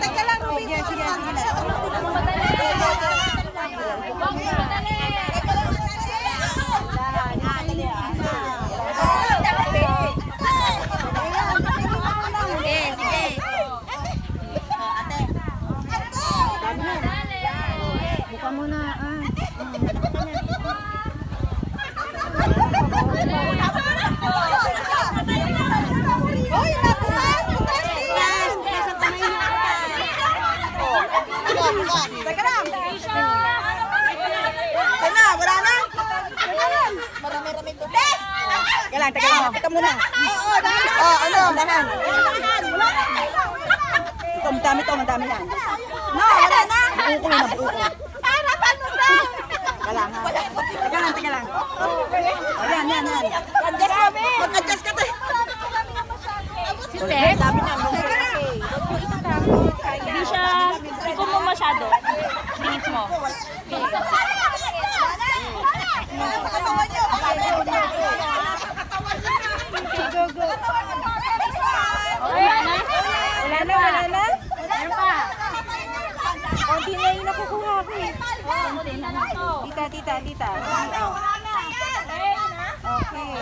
Teka lang, Ruby. Sige. Buka muna. Teka lang. Wala na. Marami-rami to. Teka lang. Teka muna. Dahan. Madami yan. No, wala na. Buo. Harapan mo na. Teka lang. Yan. Mag-adjust ka tayo. Hindi siya, ikaw mo masyado. Tingin mo. Sa katawan niyo. Go. Wala na. Meron pa. Konti na yung nakukuha ko eh. Konti na lang to. Tita. Okay.